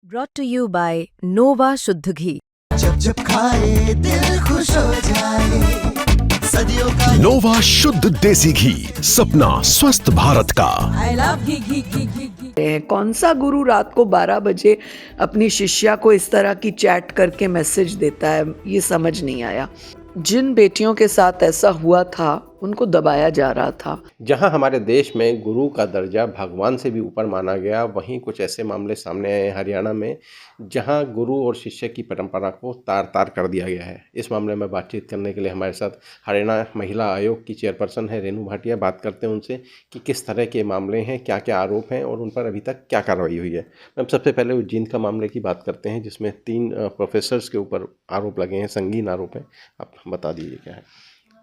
Brought to you by Nova शुद्ध घी। जब जब खाए दिल खुश हो जाए, सदियों का नोवा शुद्ध देसी घी, सपना स्वस्थ भारत का। I love घी। कौन सा गुरु रात को 12 बजे अपनी शिष्या को इस तरह की चैट करके मैसेज देता है, ये समझ नहीं आया। जिन बेटियों के साथ ऐसा हुआ था उनको दबाया जा रहा था। जहां हमारे देश में गुरु का दर्जा भगवान से भी ऊपर माना गया, वहीं कुछ ऐसे मामले सामने आए हैं हरियाणा में, जहां गुरु और शिष्य की परंपरा को तार तार कर दिया गया है। इस मामले में बातचीत करने के लिए हमारे साथ हरियाणा महिला आयोग की चेयरपर्सन है रेणु भाटिया। बात करते हैं उनसे कि किस तरह के मामले हैं, क्या क्या आरोप हैं और उन पर अभी तक क्या कार्रवाई हुई है। मैम, सबसे पहले उज्जैन का मामले की बात करते हैं, जिसमें 3 प्रोफेसर्स के ऊपर आरोप लगे हैं, संगीन आरोप हैं। आप बता दीजिए क्या है।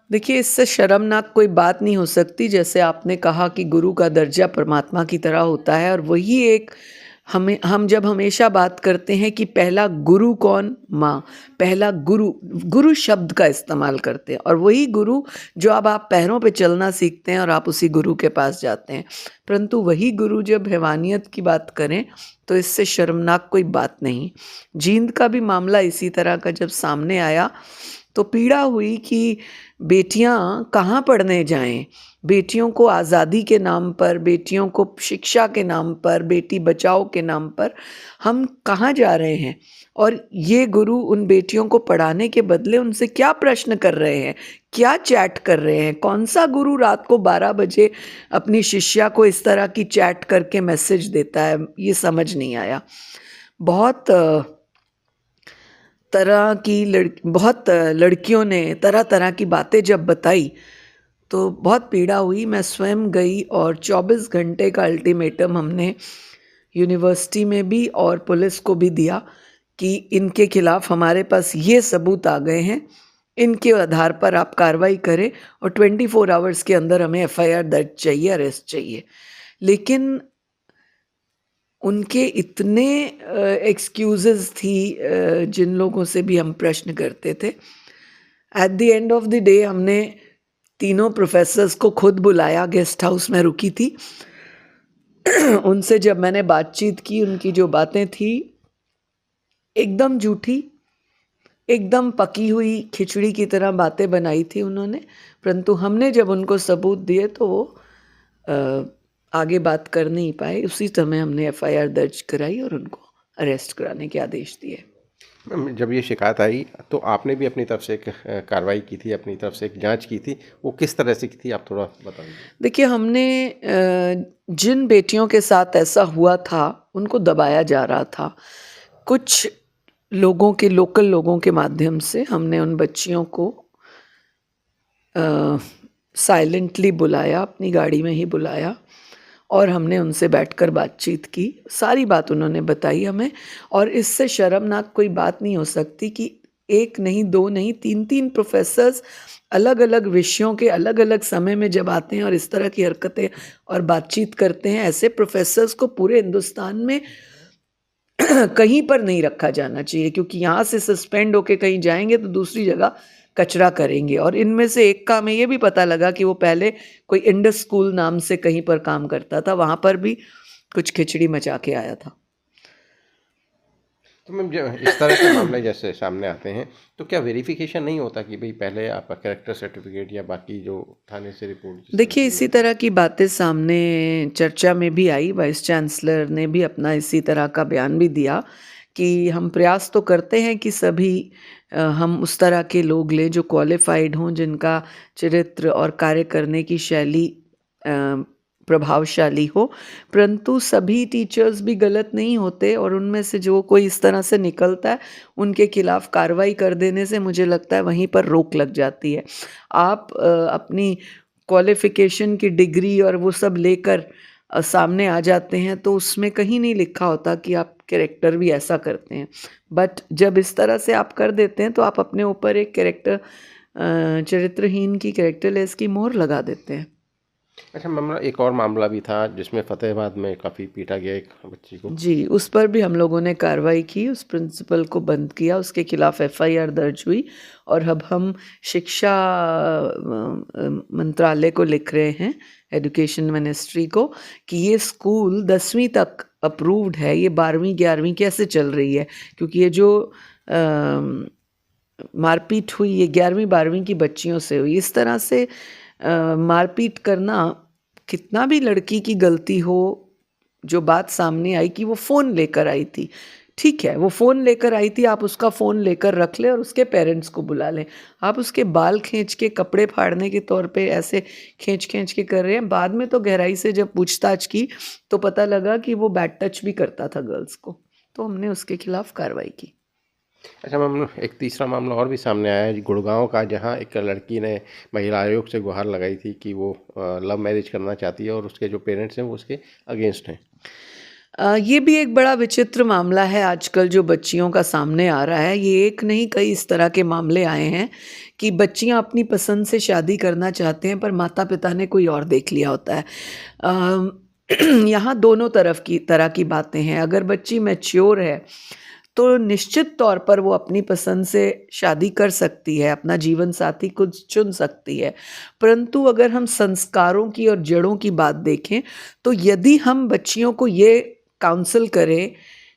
देखिए, इससे शर्मनाक कोई बात नहीं हो सकती। जैसे आपने कहा कि गुरु का दर्जा परमात्मा की तरह होता है, और वही एक हम जब हमेशा बात करते हैं कि पहला गुरु कौन, माँ, पहला गुरु शब्द का इस्तेमाल करते हैं, और वही गुरु जो अब आप पैरों पे चलना सीखते हैं और आप उसी गुरु के पास जाते हैं। परंतु वही गुरु जब हैवानियत की बात करें तो इससे शर्मनाक कोई बात नहीं। जींद का भी मामला इसी तरह का जब सामने आया तो पीड़ा हुई कि बेटियां कहाँ पढ़ने जाएं। बेटियों को आज़ादी के नाम पर, बेटियों को शिक्षा के नाम पर, बेटी बचाओ के नाम पर हम कहाँ जा रहे हैं। और ये गुरु उन बेटियों को पढ़ाने के बदले उनसे क्या प्रश्न कर रहे हैं, क्या चैट कर रहे हैं। कौन सा गुरु रात को 12 बजे अपनी शिष्या को इस तरह की चैट करके मैसेज देता है, ये समझ नहीं आया। बहुत लड़कियों ने तरह तरह की बातें जब बताई तो बहुत पीड़ा हुई। मैं स्वयं गई और 24 घंटे का अल्टीमेटम हमने यूनिवर्सिटी में भी और पुलिस को भी दिया कि इनके खिलाफ हमारे पास ये सबूत आ गए हैं, इनके आधार पर आप कार्रवाई करें और 24 आवर्स के अंदर हमें FIR दर्ज चाहिए, अरेस्ट चाहिए। लेकिन उनके इतने एक्सक्यूजेस थी जिन लोगों से भी हम प्रश्न करते थे। At the end of the day हमने तीनों प्रोफेसर्स को खुद बुलाया, गेस्ट हाउस में रुकी थी। उनसे जब मैंने बातचीत की, उनकी जो बातें थी एकदम झूठी, एकदम पकी हुई खिचड़ी की तरह बातें बनाई थी उन्होंने। परंतु हमने जब उनको सबूत दिए तो वो आगे बात कर नहीं पाए। उसी समय हमने FIR दर्ज कराई और उनको अरेस्ट कराने के आदेश दिए। जब ये शिकायत आई तो आपने भी अपनी तरफ से एक कार्रवाई की थी, अपनी तरफ से एक जांच की थी, वो किस तरह से की थी, आप थोड़ा बता दीजिए। देखिए, हमने जिन बेटियों के साथ ऐसा हुआ था उनको दबाया जा रहा था। कुछ लोगों के, लोकल लोगों के माध्यम से हमने उन बच्चियों को साइलेंटली बुलाया, अपनी गाड़ी में ही बुलाया और हमने उनसे बैठकर बातचीत की। सारी बात उन्होंने बताई हमें। और इससे शर्मनाक कोई बात नहीं हो सकती कि एक नहीं, दो नहीं, 3 प्रोफेसर्स अलग अलग विषयों के अलग अलग समय में जब आते हैं और इस तरह की हरकतें और बातचीत करते हैं, ऐसे प्रोफेसर्स को पूरे हिंदुस्तान में कहीं पर नहीं रखा जाना चाहिए, क्योंकि यहाँ से सस्पेंड होके कहीं जाएंगे तो दूसरी जगह कचरा करेंगे। और इनमें से एक का हमें ये भी पता लगा कि वो पहले कोई इंडस स्कूल नाम से कहीं पर काम करता था, वहाँ पर भी कुछ खिचड़ी मचा के आया था। तो मैम, जब इस तरह के मामले जैसे सामने आते हैं तो क्या वेरिफिकेशन नहीं होता कि भाई पहले आपका कैरेक्टर सर्टिफिकेट या बाकी जो थाने से रिपोर्ट। देखिए, इसी तरह की बातें सामने चर्चा में भी आई। वाइस चांसलर ने भी अपना इसी तरह का बयान भी दिया कि हम प्रयास तो करते हैं कि सभी हम उस तरह के लोग लें जो क्वालिफाइड हों, जिनका चरित्र और कार्य करने की शैली प्रभावशाली हो। परंतु सभी टीचर्स भी गलत नहीं होते, और उनमें से जो कोई इस तरह से निकलता है उनके खिलाफ कार्रवाई कर देने से मुझे लगता है वहीं पर रोक लग जाती है। आप अपनी क्वालिफिकेशन की डिग्री और वो सब लेकर सामने आ जाते हैं तो उसमें कहीं नहीं लिखा होता कि आप कैरेक्टर भी ऐसा करते हैं। बट जब इस तरह से आप कर देते हैं तो आप अपने ऊपर एक चरित्रहीन की, कैरेक्टरलेस की मोहर लगा देते हैं। अच्छा मैम, एक और मामला भी था जिसमें फतेहाबाद में काफ़ी पीटा गया एक बच्ची को। जी, उस पर भी हम लोगों ने कार्रवाई की, उस प्रिंसिपल को बंद किया, उसके खिलाफ FIR दर्ज हुई। और अब हम शिक्षा मंत्रालय को लिख रहे हैं, एजुकेशन मिनिस्ट्री को, कि ये स्कूल 10वीं तक अप्रूव्ड है, ये 12वीं 11वीं कैसे चल रही है, क्योंकि ये जो मारपीट हुई ये 11वीं 12वीं की बच्चियों से हुई। इस तरह से मारपीट करना, कितना भी लड़की की गलती हो, जो बात सामने आई कि वो फ़ोन लेकर आई थी, ठीक है, वो फ़ोन लेकर आई थी, आप उसका फ़ोन लेकर रख लें और उसके पेरेंट्स को बुला लें। आप उसके बाल खींच के, कपड़े फाड़ने के तौर पे ऐसे खींच खींच के कर रहे हैं। बाद में तो गहराई से जब पूछताछ की तो पता लगा कि वो बैड टच भी करता था गर्ल्स को, तो हमने उसके खिलाफ कार्रवाई की। अच्छा मैम, एक तीसरा मामला और भी सामने आया है गुड़गांव का, जहां एक लड़की ने महिला आयोग से गुहार लगाई थी कि वो लव मैरिज करना चाहती है और उसके जो पेरेंट्स हैं वो उसके अगेंस्ट हैं। ये भी एक बड़ा विचित्र मामला है आजकल जो बच्चियों का सामने आ रहा है। ये एक नहीं, कई इस तरह के मामले आए हैं कि बच्चियां अपनी पसंद से शादी करना चाहते हैं पर माता पिता ने कोई और देख लिया होता है। यहाँ दोनों तरह की बातें हैं। अगर बच्ची मैच्योर है तो निश्चित तौर पर वो अपनी पसंद से शादी कर सकती है, अपना जीवन साथी खुद चुन सकती है। परंतु अगर हम संस्कारों की और जड़ों की बात देखें तो यदि हम बच्चियों को ये काउंसल करें,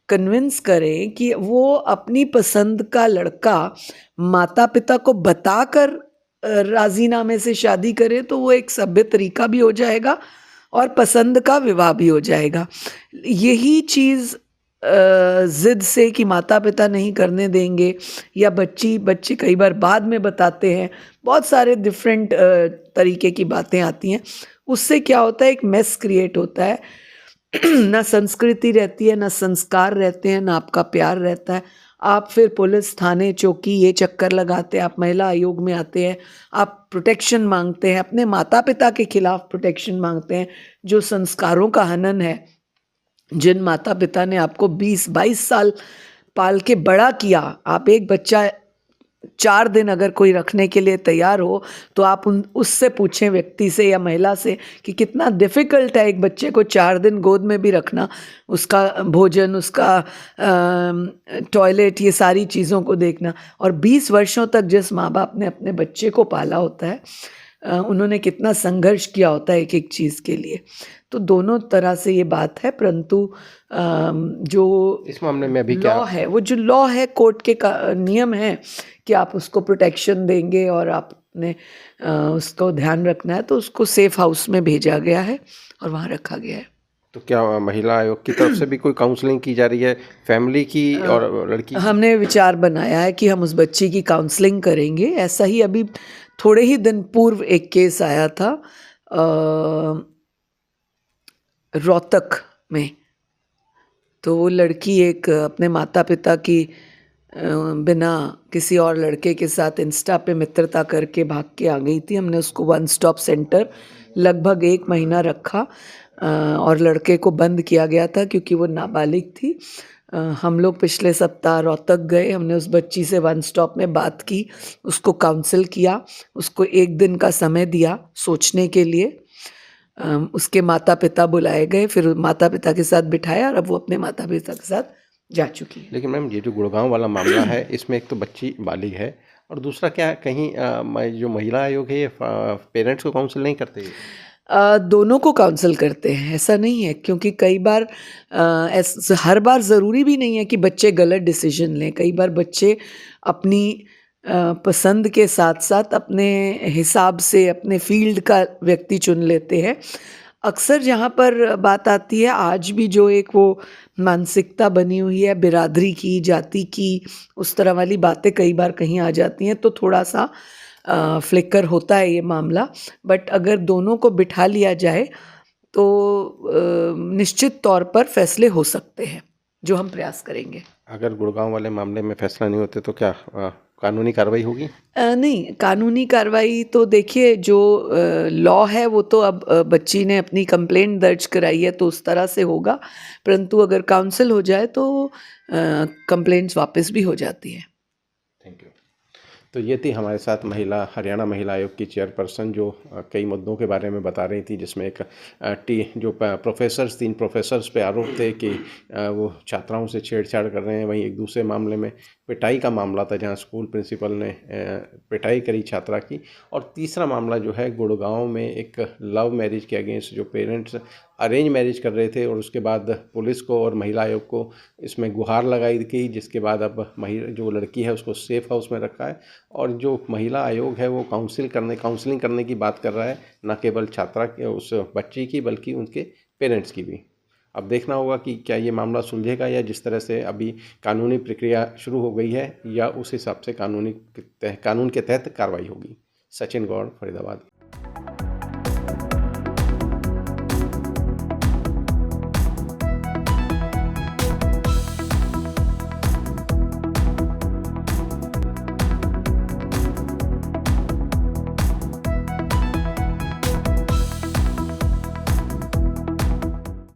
कन्विंस करें कि वो अपनी पसंद का लड़का माता पिता को बताकर राजीनामे से शादी करे, तो वो एक सभ्य तरीका भी हो जाएगा और पसंद का विवाह भी हो जाएगा। यही चीज़ ज़िद से कि माता पिता नहीं करने देंगे, या बच्चे कई बार बाद में बताते हैं, बहुत सारे डिफरेंट तरीके की बातें आती हैं। उससे क्या होता है, एक मेस क्रिएट होता है। ना संस्कृति रहती है, ना संस्कार रहते हैं, ना आपका प्यार रहता है। आप फिर पुलिस, थाने, चौकी ये चक्कर लगाते हैं, आप महिला आयोग में आते हैं, आप प्रोटेक्शन मांगते हैं, अपने माता पिता के खिलाफ प्रोटेक्शन मांगते हैं, जो संस्कारों का हनन है। जिन माता पिता ने आपको 20-22 साल पाल के बड़ा किया, आप एक बच्चा 4 दिन अगर कोई रखने के लिए तैयार हो तो आप उससे पूछें, व्यक्ति से या महिला से, कि कितना डिफ़िकल्ट है एक बच्चे को 4 दिन गोद में भी रखना, उसका भोजन, उसका टॉयलेट, ये सारी चीज़ों को देखना। और 20 वर्षों तक जिस माँ बाप ने अपने बच्चे को पाला होता है, उन्होंने कितना संघर्ष किया होता है एक एक चीज़ के लिए। तो दोनों तरह से ये बात है। परंतु जो इस मामले में भी लॉ है, वो जो लॉ है, कोर्ट के नियम है कि आप उसको प्रोटेक्शन देंगे और आपने उसको ध्यान रखना है, तो उसको सेफ हाउस में भेजा गया है और वहाँ रखा गया है। तो क्या महिला आयोग की तरफ से भी कोई काउंसलिंग की जा रही है फैमिली की और लड़की की? हमने विचार बनाया है कि हम उस बच्ची की काउंसलिंग करेंगे। ऐसा ही अभी थोड़े ही दिन पूर्व एक केस आया था रोहतक में। तो वो लड़की एक अपने माता पिता की बिना किसी और लड़के के साथ इंस्टा पे मित्रता करके भाग के आ गई थी। हमने उसको 1 स्टॉप सेंटर लगभग 1 महीना रखा और लड़के को बंद किया गया था क्योंकि वो नाबालिग थी। हम लोग पिछले सप्ताह रोहतक गए, हमने उस बच्ची से 1 स्टॉप में बात की, उसको काउंसिल किया, उसको 1 दिन का समय दिया सोचने के लिए। उसके माता पिता बुलाए गए, फिर माता पिता के साथ बिठाया और अब वो अपने माता पिता के साथ जा चुकी है। लेकिन मैम, ये जो गुड़गांव वाला मामला है, इसमें एक तो बच्ची बालिग है और दूसरा क्या कहीं जो महिला आयोग है ये पेरेंट्स को काउंसिल नहीं करते? दोनों को काउंसिल करते हैं, ऐसा नहीं है, क्योंकि कई बार हर बार ज़रूरी भी नहीं है कि बच्चे गलत डिसीजन लें। कई बार बच्चे अपनी पसंद के साथ साथ अपने हिसाब से अपने फील्ड का व्यक्ति चुन लेते हैं। अक्सर जहाँ पर बात आती है, आज भी जो एक वो मानसिकता बनी हुई है बिरादरी की, जाति की, उस तरह वाली बातें कई बार कहीं आ जाती हैं, तो थोड़ा सा फ्लिकर होता है ये मामला। बट अगर दोनों को बिठा लिया जाए तो निश्चित तौर पर फैसले हो सकते हैं, जो हम प्रयास करेंगे। अगर गुड़गांव वाले मामले में फैसला नहीं होते तो क्या कानूनी कार्रवाई होगी? नहीं, कानूनी कार्रवाई तो देखिए, जो लॉ है वो तो अब बच्ची ने अपनी कंप्लेंट दर्ज कराई है तो उस तरह से होगा। परंतु अगर काउंसिल हो जाए तो कंप्लेंट्स वापस भी हो जाती हैं। Thank you. तो ये थी हमारे साथ हरियाणा महिला आयोग की चेयरपर्सन, जो कई मुद्दों के बारे में बता रही थी, जिसमें एक 3 प्रोफेसर्स पे आरोप थे कि वो छात्राओं से छेड़छाड़ कर रहे हैं। वहीं एक दूसरे मामले में पिटाई का मामला था, जहां स्कूल प्रिंसिपल ने पिटाई करी छात्रा की। और तीसरा मामला जो है गुड़गांव में एक लव मैरिज के अगेंस्ट जो पेरेंट्स अरेंज मैरिज कर रहे थे और उसके बाद पुलिस को और महिला आयोग को इसमें गुहार लगाई गई, जिसके बाद अब महिला जो लड़की है उसको सेफ हाउस में रखा है और जो महिला आयोग है वो काउंसलिंग करने की बात कर रहा है, न केवल छात्रा के उस बच्ची की बल्कि उनके पेरेंट्स की भी। अब देखना होगा कि क्या ये मामला सुलझेगा या जिस तरह से अभी कानूनी प्रक्रिया शुरू हो गई है या उस हिसाब से कानून के तहत कार्रवाई होगी। सचिन गौड़, फरीदाबाद।